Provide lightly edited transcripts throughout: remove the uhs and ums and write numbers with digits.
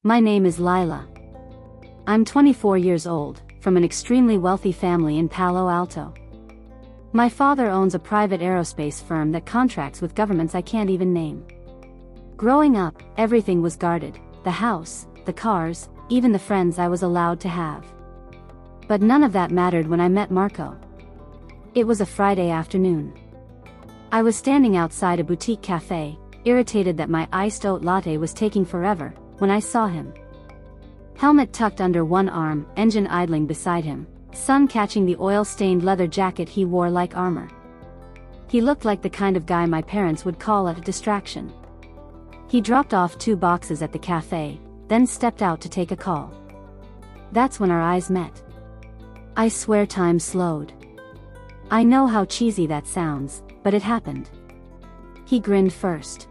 My name is Lila. I'm 24 years old, from an extremely wealthy family in Palo Alto. My father owns a private aerospace firm that contracts with governments I can't even name. Growing up, everything was guarded: the house, the cars, even the friends I was allowed to have. But none of that mattered when I met Marco. It was a Friday afternoon. I was standing outside a boutique cafe, irritated that my iced oat latte was taking forever, when I saw him. Helmet tucked under one arm, engine idling beside him, sun catching the oil-stained leather jacket he wore like armor. He looked like the kind of guy my parents would call a distraction. He dropped off 2 boxes at the cafe, then stepped out to take a call. That's when our eyes met. I swear time slowed. I know how cheesy that sounds, but it happened. He grinned first.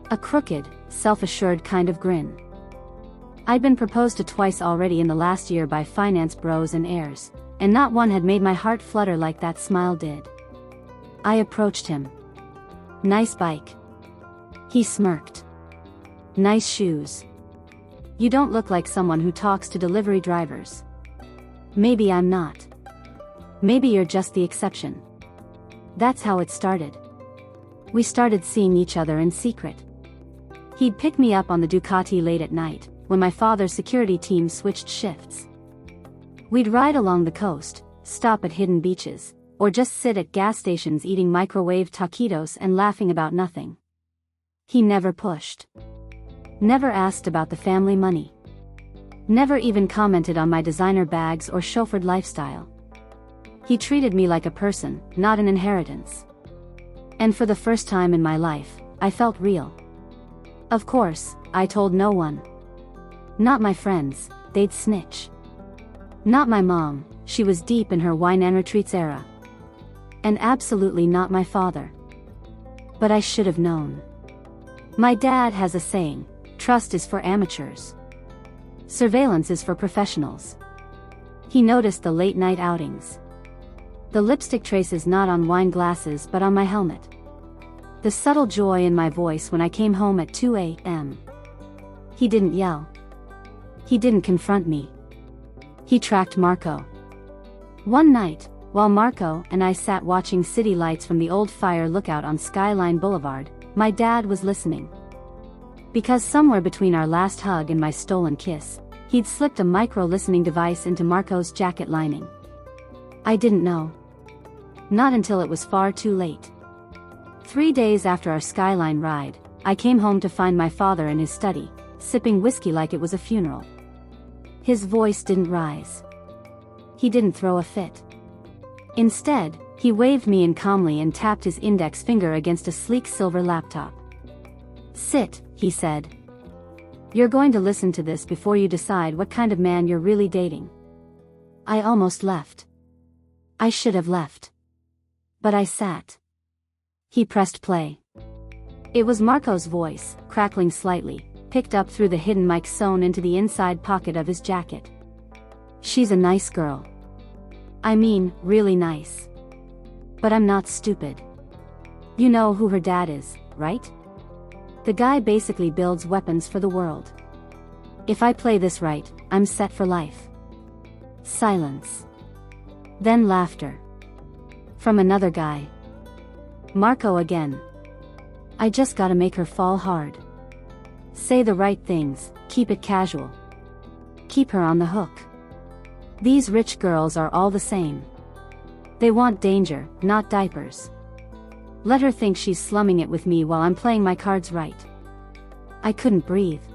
A crooked, self-assured kind of grin. I'd been proposed to twice already in the last year by finance bros and heirs, and not one had made my heart flutter like that smile did. I approached him. "Nice bike." He smirked. "Nice shoes. You don't look like someone who talks to delivery drivers." "Maybe I'm not. Maybe you're just the exception." That's how it started. We started seeing each other in secret. He'd pick me up on the Ducati late at night, when my father's security team switched shifts. We'd ride along the coast, stop at hidden beaches, or just sit at gas stations eating microwave taquitos and laughing about nothing. He never pushed. Never asked about the family money. Never even commented on my designer bags or chauffeured lifestyle. He treated me like a person, not an inheritance. And for the first time in my life, I felt real. Of course, I told no one. Not my friends, they'd snitch. Not my mom, she was deep in her wine and retreats era. And absolutely not my father. But I should have known. My dad has a saying: trust is for amateurs. Surveillance is for professionals. He noticed the late-night outings. The lipstick traces not on wine glasses but on my helmet. The subtle joy in my voice when I came home at 2 a.m. He didn't yell. He didn't confront me. He tracked Marco. One night, while Marco and I sat watching city lights from the old fire lookout on Skyline Boulevard, my dad was listening. Because somewhere between our last hug and my stolen kiss, he'd slipped a micro-listening device into Marco's jacket lining. I didn't know. Not until it was far too late. 3 days after our Skyline ride, I came home to find my father in his study, sipping whiskey like it was a funeral. His voice didn't rise. He didn't throw a fit. Instead, he waved me in calmly and tapped his index finger against a sleek silver laptop. "Sit," he said. "You're going to listen to this before you decide what kind of man you're really dating." I almost left. I should have left. But I sat. He pressed play. It was Marco's voice, crackling slightly, picked up through the hidden mic sewn into the inside pocket of his jacket. "She's a nice girl. I mean, really nice. But I'm not stupid. You know who her dad is, right? The guy basically builds weapons for the world. If I play this right, I'm set for life." Silence. Then laughter. From another guy. "Marco again. I just gotta make her fall hard. Say the right things, keep it casual. Keep her on the hook. These rich girls are all the same. They want danger, not diapers. Let her think she's slumming it with me while I'm playing my cards right." I couldn't breathe.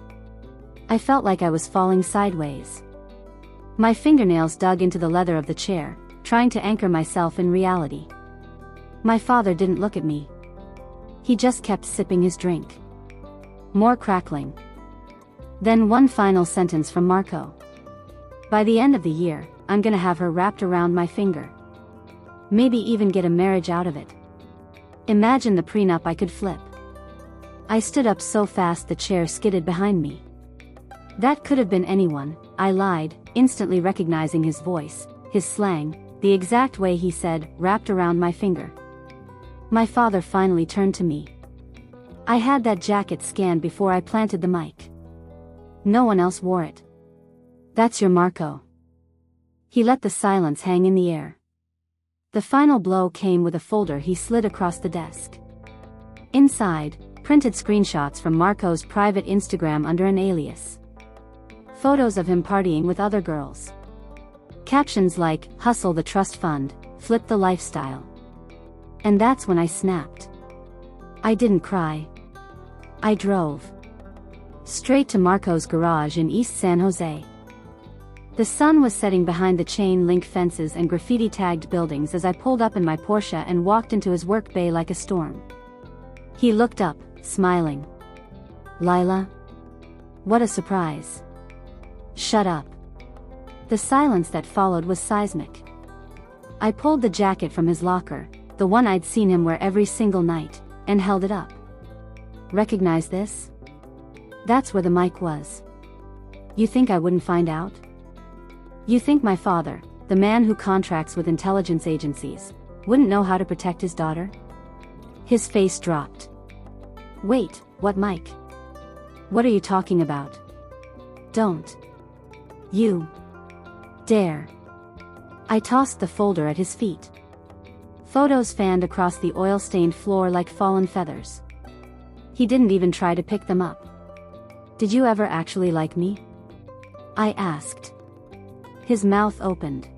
I felt like I was falling sideways. My fingernails dug into the leather of the chair, trying to anchor myself in reality. My father didn't look at me. He just kept sipping his drink. More crackling. Then one final sentence from Marco. "By the end of the year, I'm gonna have her wrapped around my finger. Maybe even get a marriage out of it." Imagine the prenup I could flip. I stood up so fast the chair skidded behind me. "That could have been anyone," I lied, instantly recognizing his voice, his slang, the exact way he said, "wrapped around my finger." My father finally turned to me. I had that jacket scanned before I planted the mic. No one else wore it. That's your Marco. He let the silence hang in the air. The final blow came with a folder he slid across the desk. Inside, printed screenshots from Marco's private Instagram under an alias. Photos of him partying with other girls. Captions like, "Hustle the trust fund, flip the lifestyle." And that's when I snapped. I didn't cry. I drove. Straight to Marco's garage in East San Jose. The sun was setting behind the chain-link fences and graffiti-tagged buildings as I pulled up in my Porsche and walked into his work bay like a storm. He looked up, smiling. "Lila? What a surprise." "Shut up." The silence that followed was seismic. I pulled the jacket from his locker, the one I'd seen him wear every single night, and held it up. "Recognize this?" That's where the mic was. "You think I wouldn't find out? You think my father, the man who contracts with intelligence agencies, wouldn't know how to protect his daughter?" His face dropped. "Wait, what mic? What are you talking about? Don't you dare." I tossed the folder at his feet. Photos fanned across the oil-stained floor like fallen feathers. He didn't even try to pick them up. "Did you ever actually like me?" I asked. His mouth opened.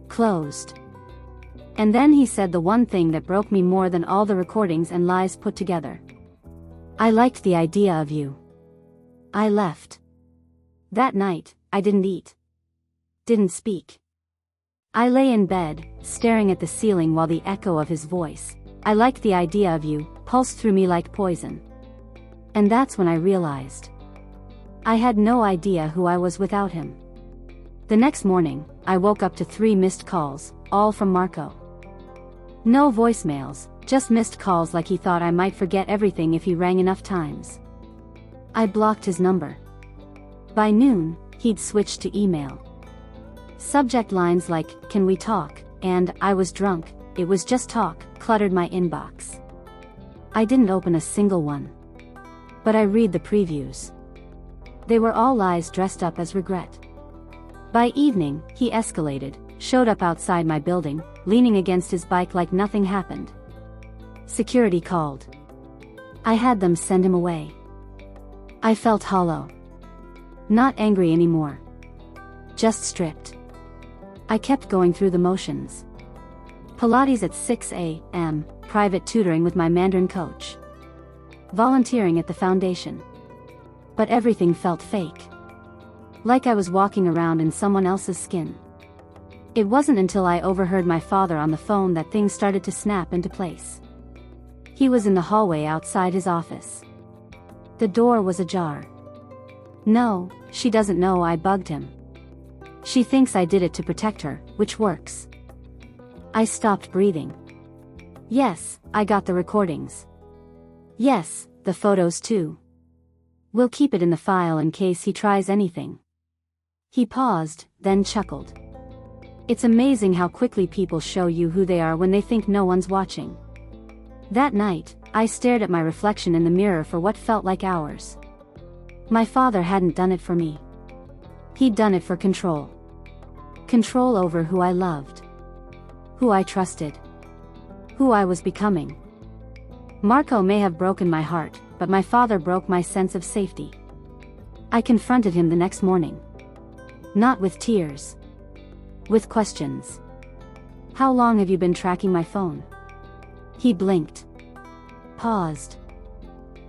Closed. And then he said the one thing that broke me more than all the recordings and lies put together. "I liked the idea of you." I left. That night, I didn't eat. Didn't speak. I lay in bed, staring at the ceiling while the echo of his voice, "I liked the idea of you," pulsed through me like poison. And that's when I realized. I had no idea who I was without him. The next morning, I woke up to 3 missed calls, all from Marco. No voicemails, just missed calls like he thought I might forget everything if he rang enough times. I blocked his number. By noon, he'd switched to email. Subject lines like, "Can we talk?" and "I was drunk, it was just talk," cluttered my inbox. I didn't open a single one. But I read the previews. They were all lies dressed up as regret. By evening, he escalated, showed up outside my building, leaning against his bike like nothing happened. Security called. I had them send him away. I felt hollow. Not angry anymore. Just stripped. I kept going through the motions. Pilates at 6 a.m., private tutoring with my Mandarin coach. Volunteering at the foundation. But everything felt fake. Like I was walking around in someone else's skin. It wasn't until I overheard my father on the phone that things started to snap into place. He was in the hallway outside his office. The door was ajar. "No, she doesn't know I bugged him. She thinks I did it to protect her, which works." I stopped breathing. "Yes, I got the recordings. Yes, the photos too. We'll keep it in the file in case he tries anything." He paused, then chuckled. "It's amazing how quickly people show you who they are when they think no one's watching." That night, I stared at my reflection in the mirror for what felt like hours. My father hadn't done it for me. He'd done it for control. Control over who I loved. Who I trusted. Who I was becoming. Marco may have broken my heart, but my father broke my sense of safety. I confronted him the next morning. Not with tears. With questions. "How long have you been tracking my phone?" He blinked. Paused.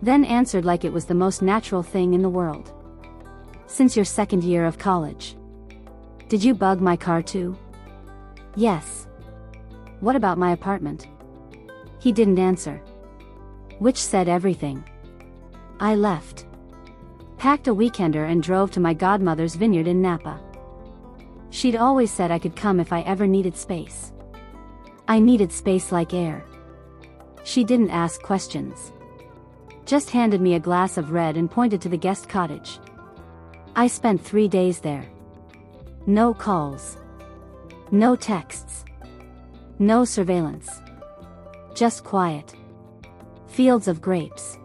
Then answered like it was the most natural thing in the world. "Since your second year of college." "Did you bug my car too?" "Yes." "What about my apartment?" He didn't answer. Which said everything. I left. Packed a weekender and drove to my godmother's vineyard in Napa. She'd always said I could come if I ever needed space. I needed space like air. She didn't ask questions. Just handed me a glass of red and pointed to the guest cottage. I spent 3 days there. No calls. No texts. No surveillance. Just quiet. Fields of grapes.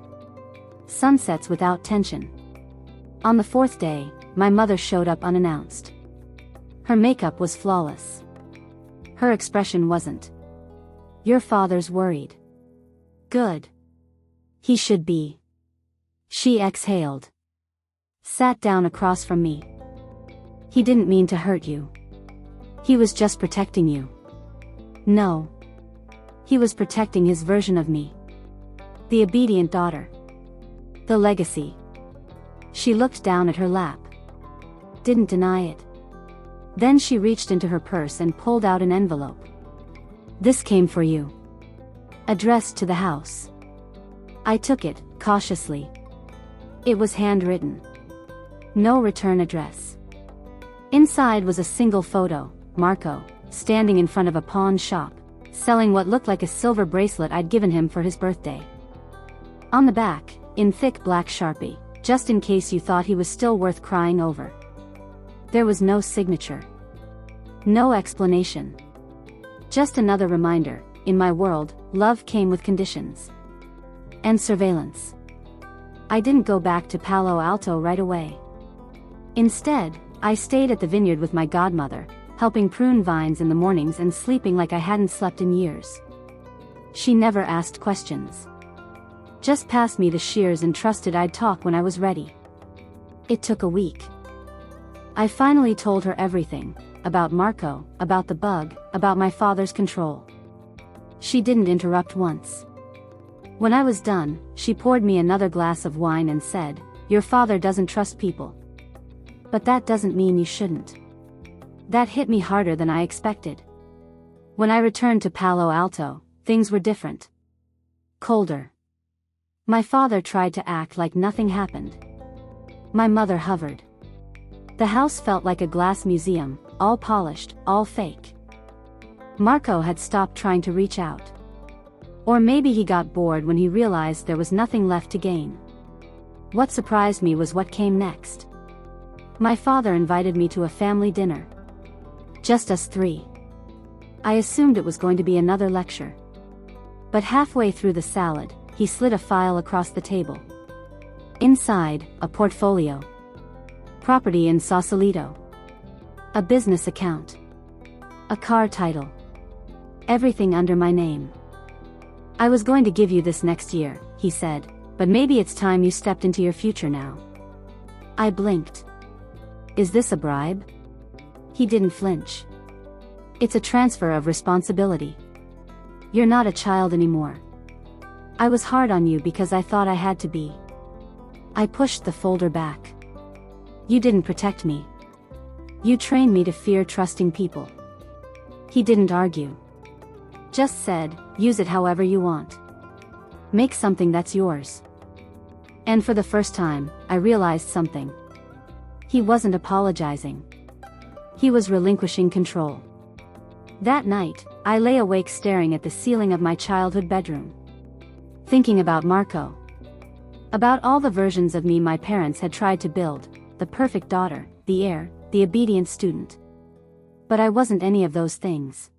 Sunsets without tension. On the fourth day, my mother showed up unannounced. Her makeup was flawless. Her expression wasn't. "Your father's worried." "Good. He should be." She exhaled. Sat down across from me. "He didn't mean to hurt you. He was just protecting you." "No. He was protecting his version of me. The obedient daughter. The legacy." She looked down at her lap. Didn't deny it. Then she reached into her purse and pulled out an envelope. "This came for you. Addressed to the house." I took it, cautiously. It was handwritten. No return address. Inside was a single photo, Marco, standing in front of a pawn shop, selling what looked like a silver bracelet I'd given him for his birthday. On the back, in thick black Sharpie, "Just in case you thought he was still worth crying over." There was no signature. No explanation. Just another reminder, in my world, love came with conditions. And surveillance. I didn't go back to Palo Alto right away. Instead, I stayed at the vineyard with my godmother, helping prune vines in the mornings and sleeping like I hadn't slept in years. She never asked questions. Just passed me the shears and trusted I'd talk when I was ready. It took a week. I finally told her everything, about Marco, about the bug, about my father's control. She didn't interrupt once. When I was done, she poured me another glass of wine and said, "Your father doesn't trust people. But that doesn't mean you shouldn't." That hit me harder than I expected. When I returned to Palo Alto, things were different. Colder. My father tried to act like nothing happened. My mother hovered. The house felt like a glass museum, all polished, all fake. Marco had stopped trying to reach out. Or maybe he got bored when he realized there was nothing left to gain. What surprised me was what came next. My father invited me to a family dinner. Just us three. I assumed it was going to be another lecture. But halfway through the salad, he slid a file across the table. Inside, a portfolio. Property in Sausalito. A business account. A car title. Everything under my name. "I was going to give you this next year," he said, "but maybe it's time you stepped into your future now." I blinked. "Is this a bribe?" He didn't flinch. "It's a transfer of responsibility. You're not a child anymore. I was hard on you because I thought I had to be." I pushed the folder back. "You didn't protect me. You trained me to fear trusting people." He didn't argue. Just said, "Use it however you want. Make something that's yours." And for the first time, I realized something. He wasn't apologizing. He was relinquishing control. That night, I lay awake staring at the ceiling of my childhood bedroom. Thinking about Marco. About all the versions of me my parents had tried to build, the perfect daughter, the heir, the obedient student. But I wasn't any of those things.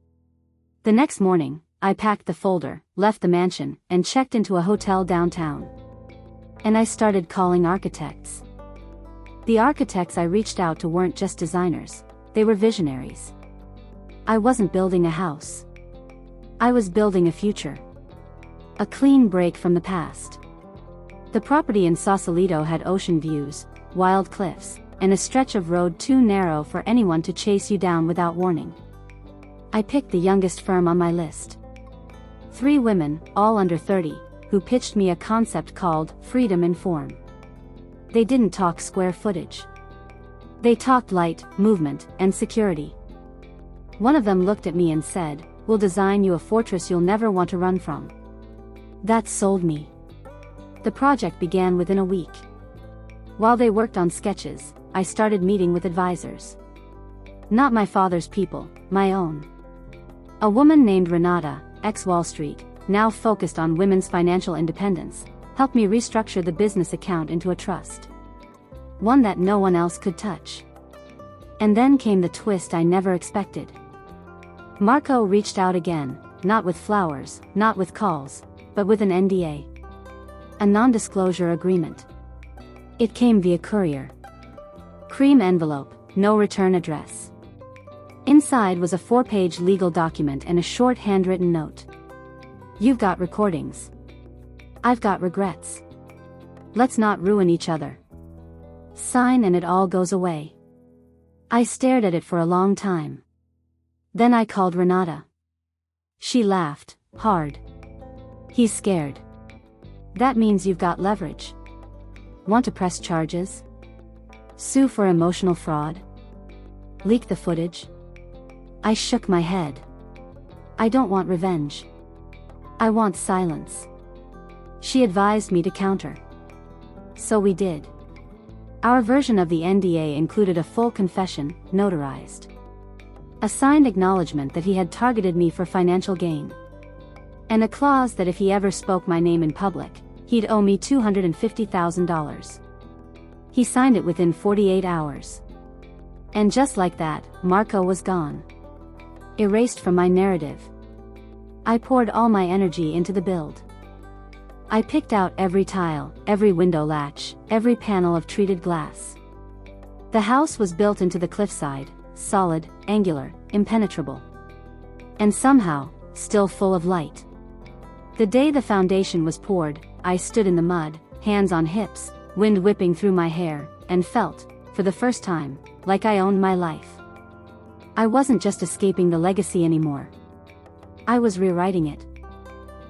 The next morning, I packed the folder, left the mansion, and checked into a hotel downtown. And I started calling architects. The architects I reached out to weren't just designers, they were visionaries. I wasn't building a house. I was building a future. A clean break from the past. The property in Sausalito had ocean views, wild cliffs, and a stretch of road too narrow for anyone to chase you down without warning. I picked the youngest firm on my list. 3 women, all under 30, who pitched me a concept called freedom in form. They didn't talk square footage. They talked light, movement, and security. One of them looked at me and said, "We'll design you a fortress you'll never want to run from." That sold me. The project began within a week. While they worked on sketches, I started meeting with advisors. Not my father's people, my own. A woman named Renata, ex-Wall Street, now focused on women's financial independence, helped me restructure the business account into a trust. One that no one else could touch. And then came the twist I never expected. Marco reached out again, not with flowers, not with calls, but with an NDA. A non-disclosure agreement. It came via courier. Cream envelope, no return address. Inside was a 4-page legal document and a short handwritten note. You've got recordings. I've got regrets. Let's not ruin each other. Sign and it all goes away. I stared at it for a long time. Then I called Renata. She laughed, hard. He's scared. That means you've got leverage. Want to press charges? Sue for emotional fraud? Leak the footage? I shook my head. I don't want revenge. I want silence. She advised me to counter. So we did. Our version of the NDA included a full confession, notarized. A signed acknowledgement that he had targeted me for financial gain. And a clause that if he ever spoke my name in public, he'd owe me $250,000. He signed it within 48 hours. And just like that, Marco was gone. Erased from my narrative. I poured all my energy into the build. I picked out every tile, every window latch, every panel of treated glass. The house was built into the cliffside, solid, angular, impenetrable. And somehow, still full of light. The day the foundation was poured, I stood in the mud, hands on hips, wind whipping through my hair, and felt, for the first time, like I owned my life. I wasn't just escaping the legacy anymore. I was rewriting it.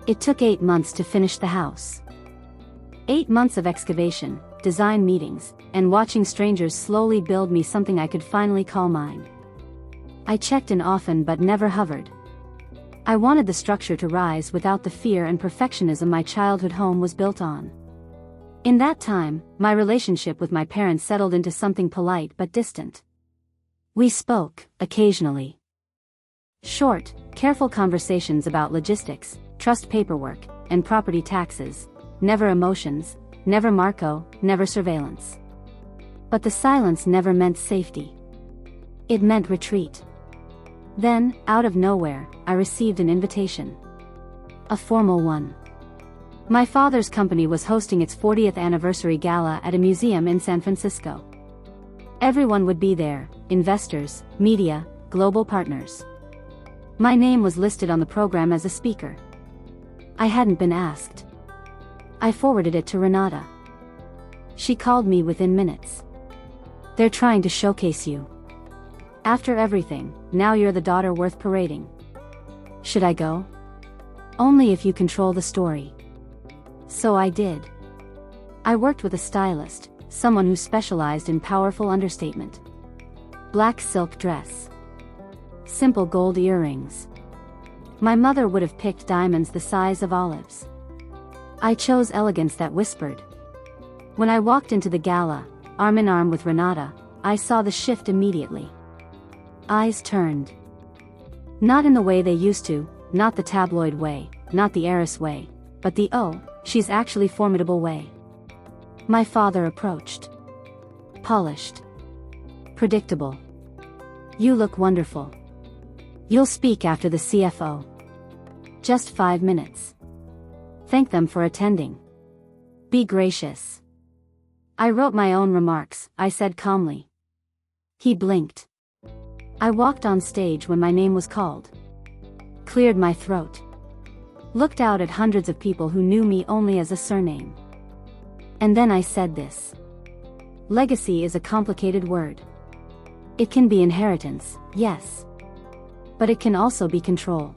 It took 8 months to finish the house. 8 months of excavation, design meetings, and watching strangers slowly build me something I could finally call mine. I checked in often but never hovered. I wanted the structure to rise without the fear and perfectionism my childhood home was built on. In that time, my relationship with my parents settled into something polite but distant. We spoke, occasionally. Short, careful conversations about logistics, trust paperwork, and property taxes. Never emotions, never Marco, never surveillance. But the silence never meant safety. It meant retreat. Then, out of nowhere, I received an invitation. A formal one. My father's company was hosting its 40th anniversary gala at a museum in San Francisco. Everyone would be there, investors, media, global partners. My name was listed on the program as a speaker. I hadn't been asked. I forwarded it to Renata. She called me within minutes. They're trying to showcase you. After everything, now you're the daughter worth parading. Should I go? Only if you control the story. So I did. I worked with a stylist, someone who specialized in powerful understatement. Black silk dress. Simple gold earrings. My mother would have picked diamonds the size of olives. I chose elegance that whispered. When I walked into the gala, arm in arm with Renata, I saw the shift immediately. Eyes turned. Not in the way they used to, not the tabloid way, not the heiress way, but the "oh, she's actually formidable" way. My father approached. Polished. Predictable. You look wonderful. You'll speak after the CFO. Just 5 minutes. Thank them for attending. Be gracious. I wrote my own remarks, I said calmly. He blinked. I walked on stage when my name was called. Cleared my throat. Looked out at hundreds of people who knew me only as a surname. And then I said this. Legacy is a complicated word. It can be inheritance, yes. But it can also be control.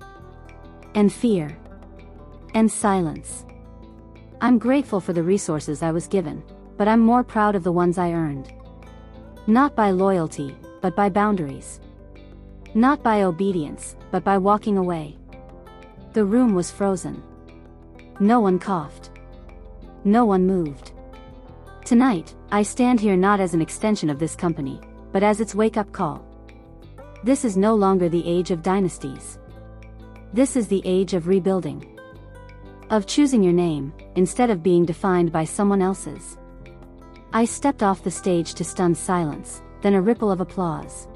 And fear. And silence. I'm grateful for the resources I was given, but I'm more proud of the ones I earned. Not by loyalty, but by boundaries. Not by obedience, but by walking away. The room was frozen. No one coughed. No one moved. Tonight, I stand here not as an extension of this company, but as its wake-up call. This is no longer the age of dynasties. This is the age of rebuilding. Of choosing your name, instead of being defined by someone else's. I stepped off the stage to stunned silence, then a ripple of applause.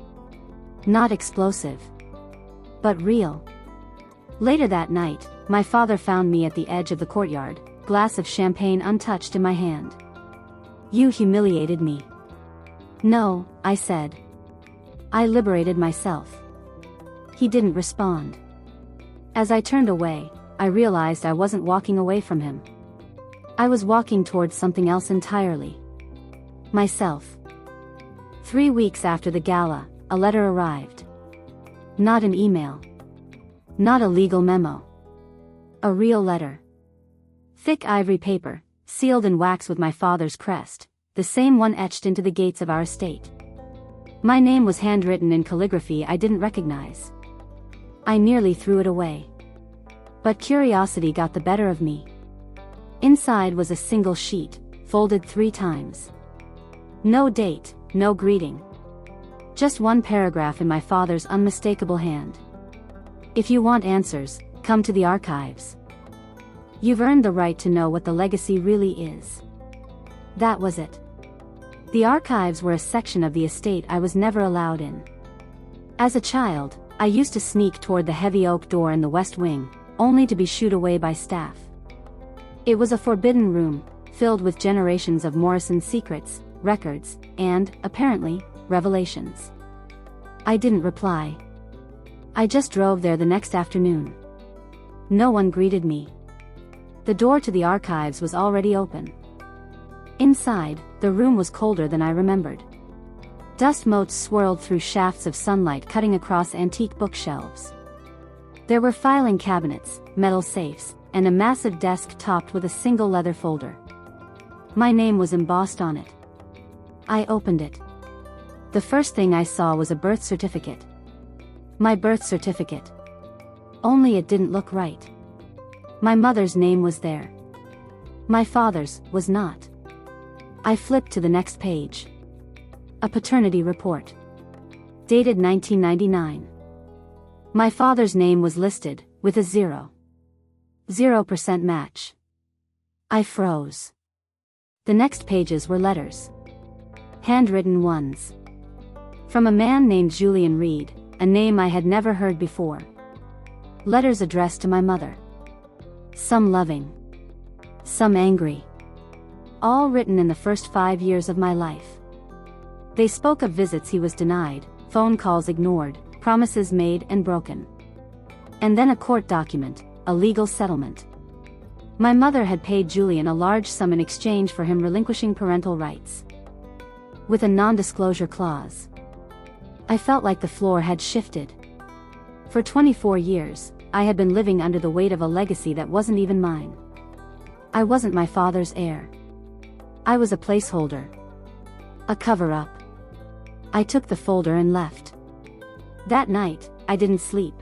Not explosive. But real. Later that night, my father found me at the edge of the courtyard, glass of champagne untouched in my hand. You humiliated me. No, I said. I liberated myself. He didn't respond. As I turned away, I realized I wasn't walking away from him. I was walking towards something else entirely. Myself. 3 weeks after the gala, a letter arrived. Not an email. Not a legal memo. A real letter. Thick ivory paper, sealed in wax with my father's crest, the same one etched into the gates of our estate. My name was handwritten in calligraphy I didn't recognize. I nearly threw it away. But curiosity got the better of me. Inside was a single sheet, folded 3 times. No date, no greeting. Just one paragraph in my father's unmistakable hand. If you want answers, come to the archives. You've earned the right to know what the legacy really is. That was it. The archives were a section of the estate I was never allowed in. As a child, I used to sneak toward the heavy oak door in the west wing, only to be shooed away by staff. It was a forbidden room, filled with generations of Morrison's secrets, records, and, apparently, revelations. I didn't reply. I just drove there the next afternoon. No one greeted me. The door to the archives was already open. Inside, the room was colder than I remembered. Dust motes swirled through shafts of sunlight cutting across antique bookshelves. There were filing cabinets, metal safes, and a massive desk topped with a single leather folder. My name was embossed on it. I opened it. The first thing I saw was a birth certificate. My birth certificate. Only it didn't look right. My mother's name was there. My father's was not. I flipped to the next page. A paternity report. Dated 1999. My father's name was listed, with a 0% match. I froze. The next pages were letters. Handwritten ones. From a man named Julian Reed, a name I had never heard before. Letters addressed to my mother. Some loving. Some angry. All written in the first 5 years of my life. They spoke of visits he was denied, phone calls ignored, promises made and broken. And then a court document, a legal settlement. My mother had paid Julian a large sum in exchange for him relinquishing parental rights. With a non-disclosure clause. I felt like the floor had shifted. For 24 years, I had been living under the weight of a legacy that wasn't even mine. I wasn't my father's heir. I was a placeholder. A cover-up. I took the folder and left. That night, I didn't sleep.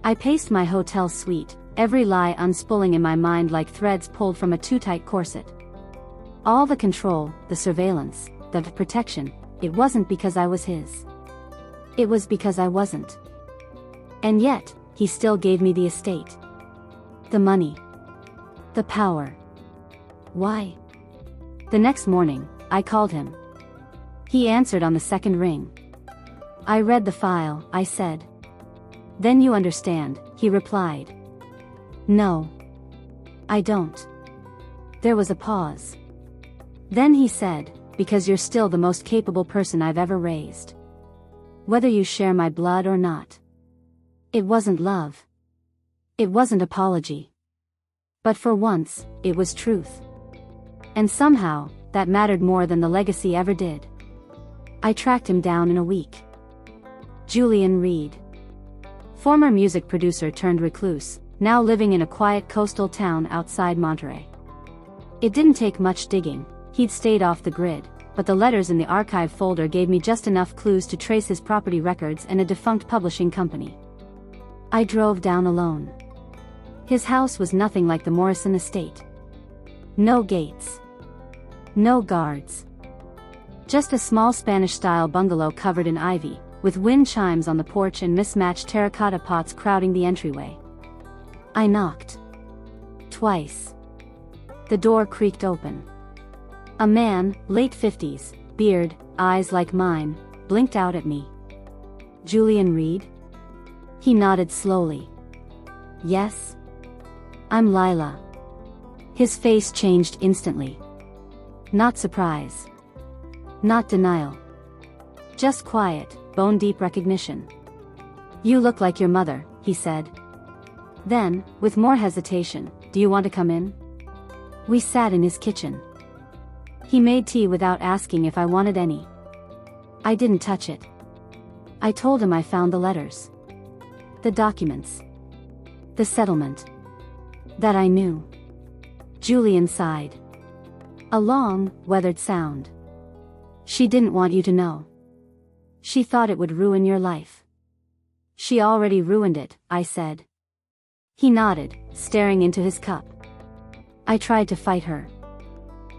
I paced my hotel suite, every lie unspooling in my mind like threads pulled from a too-tight corset. All the control, the surveillance, the protection, it wasn't because I was his. It was because I wasn't. And yet, he still gave me the estate. The money. The power. Why? The next morning, I called him. He answered on the second ring. I read the file, I said. Then you understand, he replied. No. I don't. There was a pause. Then he said, because you're still the most capable person I've ever raised. Whether you share my blood or not. It wasn't love. It wasn't apology. But for once, it was truth. And somehow, that mattered more than the legacy ever did. I tracked him down in a week. Julian Reed. Former music producer turned recluse, now living in a quiet coastal town outside Monterey. It didn't take much digging, he'd stayed off the grid, but the letters in the archive folder gave me just enough clues to trace his property records and a defunct publishing company. I drove down alone. His house was nothing like the Morrison estate. No gates. No guards. Just a small Spanish-style bungalow covered in ivy, with wind chimes on the porch and mismatched terracotta pots crowding the entryway. I knocked. Twice. The door creaked open. A man, late 50s, beard, eyes like mine, blinked out at me. Julian Reed? He nodded slowly. Yes? I'm Lila. His face changed instantly. Not surprise. Not denial. Just quiet, bone-deep recognition. "You look like your mother," he said. Then, with more hesitation, "Do you want to come in?" We sat in his kitchen. He made tea without asking if I wanted any. I didn't touch it. I told him I found the letters. The documents. The settlement. That I knew. Julian sighed. A long, weathered sound. "She didn't want you to know. She thought it would ruin your life." "She already ruined it," I said. He nodded, staring into his cup. I tried to fight her.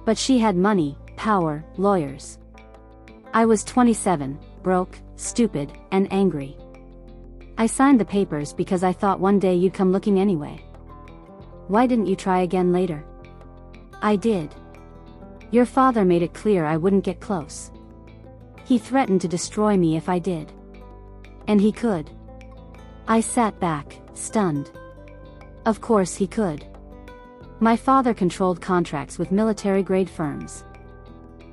But she had money, power, lawyers. I was 27, broke, stupid, and angry. I signed the papers because I thought one day you'd come looking anyway. "Why didn't you try again later?" "I did. Your father made it clear I wouldn't get close. He threatened to destroy me if I did. And he could." I sat back, stunned. Of course he could. My father controlled contracts with military-grade firms.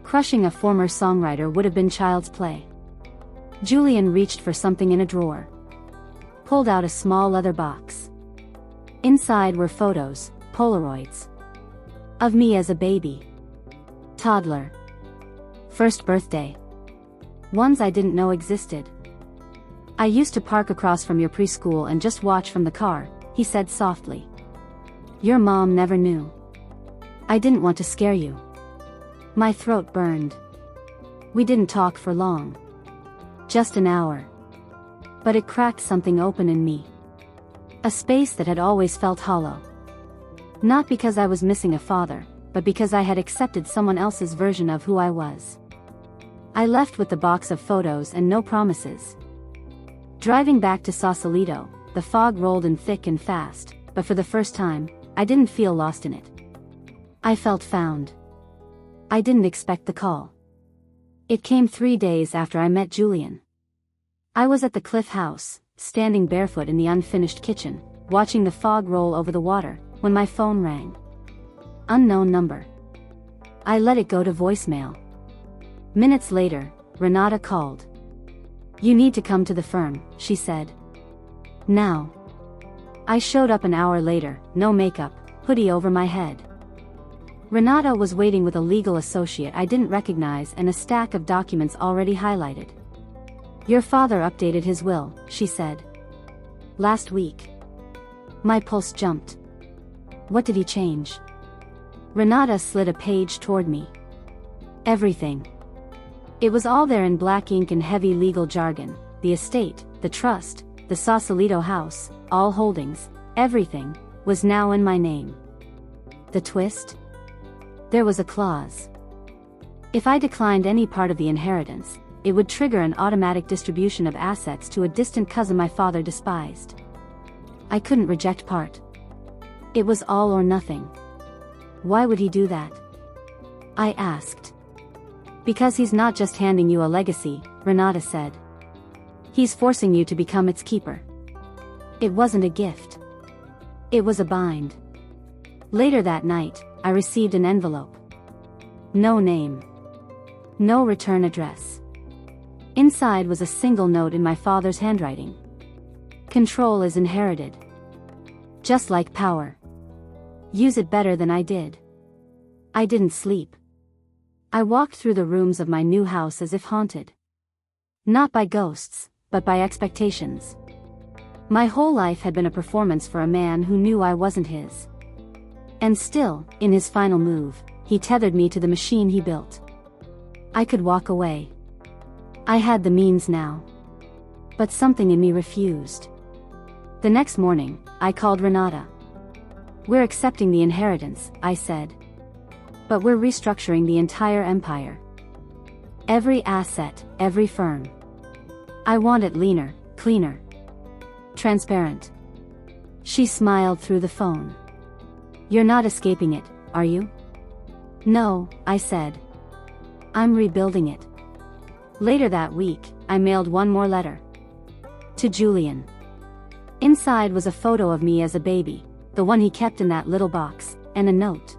Crushing a former songwriter would have been child's play. Julian reached for something in a drawer. Pulled out a small leather box. Inside were photos, Polaroids. Of me as a baby. Toddler. First birthday. Ones I didn't know existed. "I used to park across from your preschool and just watch from the car," he said softly. "Your mom never knew. I didn't want to scare you." My throat burned. We didn't talk for long. Just an hour. But it cracked something open in me. A space that had always felt hollow. Not because I was missing a father, but because I had accepted someone else's version of who I was. I left with the box of photos and no promises. Driving back to Sausalito, the fog rolled in thick and fast, but for the first time, I didn't feel lost in it. I felt found. I didn't expect the call. It came 3 days after I met Julian. I was at the Cliff House, standing barefoot in the unfinished kitchen, watching the fog roll over the water, when my phone rang. Unknown number. I let it go to voicemail. Minutes later, Renata called. "You need to come to the firm," she said. "Now." I showed up an hour later, no makeup, hoodie over my head. Renata was waiting with a legal associate I didn't recognize and a stack of documents already highlighted. "Your father updated his will," she said. "Last week." My pulse jumped. What did he change? Renata slid a page toward me. Everything. It was all there in black ink and heavy legal jargon: the estate, the trust, the Sausalito house, all holdings, everything, was now in my name. The twist? There was a clause. If I declined any part of the inheritance, it would trigger an automatic distribution of assets to a distant cousin my father despised. I couldn't reject part. It was all or nothing. Why would he do that? I asked. Because he's not just handing you a legacy, Renata said. He's forcing you to become its keeper. It wasn't a gift. It was a bind. Later that night, I received an envelope. No name. No return address. Inside was a single note in my father's handwriting. Control is inherited. Just like power. Use it better than I did. I didn't sleep. I walked through the rooms of my new house as if haunted. Not by ghosts, but by expectations. My whole life had been a performance for a man who knew I wasn't his. And still, in his final move, he tethered me to the machine he built. I could walk away. I had the means now. But something in me refused. The next morning, I called Renata. We're accepting the inheritance, I said. But we're restructuring the entire empire. Every asset, every firm. I want it leaner, cleaner. Transparent. She smiled through the phone. You're not escaping it, are you? No, I said. I'm rebuilding it. Later that week, I mailed one more letter. To Julian. Inside was a photo of me as a baby, the one he kept in that little box, and a note.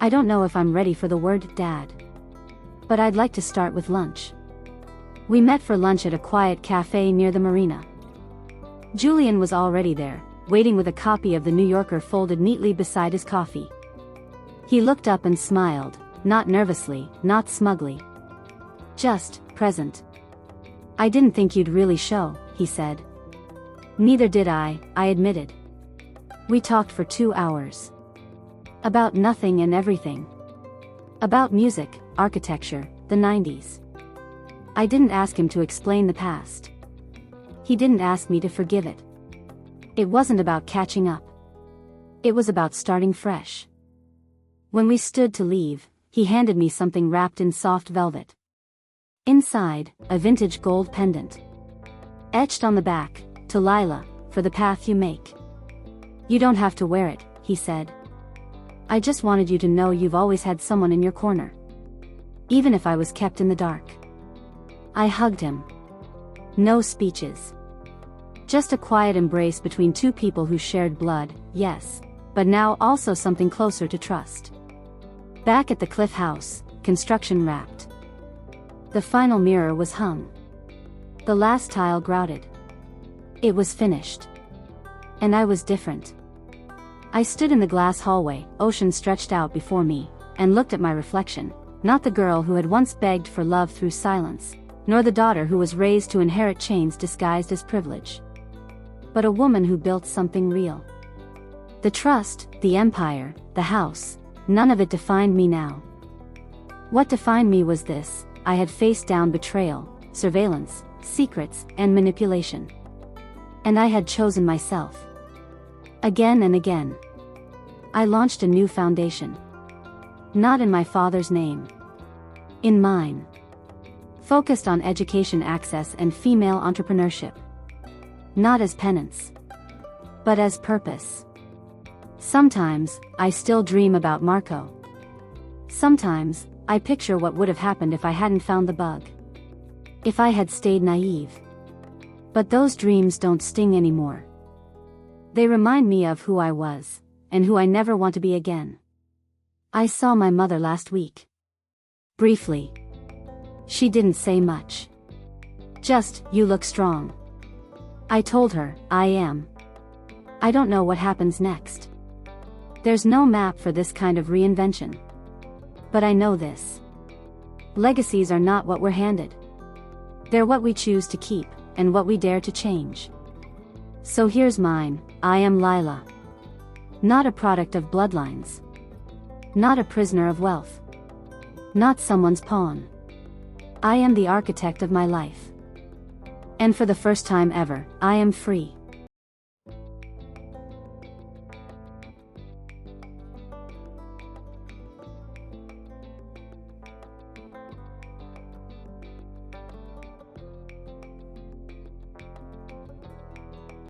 I don't know if I'm ready for the word Dad. But I'd like to start with lunch. We met for lunch at a quiet cafe near the marina. Julian was already there, waiting with a copy of The New Yorker folded neatly beside his coffee. He looked up and smiled, not nervously, not smugly. Just present. "I didn't think you'd really show," he said. "Neither did I admitted. We talked for 2 hours. About nothing and everything. About music, architecture, the 90s. I didn't ask him to explain the past. He didn't ask me to forgive it. It wasn't about catching up. It was about starting fresh. When we stood to leave, he handed me something wrapped in soft velvet. Inside, a vintage gold pendant. Etched on the back, "To Lila, for the path you make." "You don't have to wear it," he said. "I just wanted you to know you've always had someone in your corner. Even if I was kept in the dark." I hugged him. No speeches. Just a quiet embrace between two people who shared blood, yes, but now also something closer to trust. Back at the Cliff House, construction wrapped. The final mirror was hung. The last tile grouted. It was finished. And I was different. I stood in the glass hallway, ocean stretched out before me, and looked at my reflection, not the girl who had once begged for love through silence, nor the daughter who was raised to inherit chains disguised as privilege, but a woman who built something real. The trust, the empire, the house, none of it defined me now. What defined me was this: I had faced down betrayal, surveillance, secrets, and manipulation. And I had chosen myself. Again and again. I launched a new foundation. Not in my father's name. In mine. Focused on education access and female entrepreneurship. Not as penance. But as purpose. Sometimes, I still dream about Marco. Sometimes, I picture what would have happened if I hadn't found the bug. If I had stayed naive. But those dreams don't sting anymore. They remind me of who I was, and who I never want to be again. I saw my mother last week. Briefly. She didn't say much. Just, "You look strong." I told her, "I am. I don't know what happens next. There's no map for this kind of reinvention. But I know this. Legacies are not what we're handed. They're what we choose to keep, and what we dare to change. So here's mine: I am Lila. Not a product of bloodlines. Not a prisoner of wealth. Not someone's pawn. I am the architect of my life. And for the first time ever, I am free.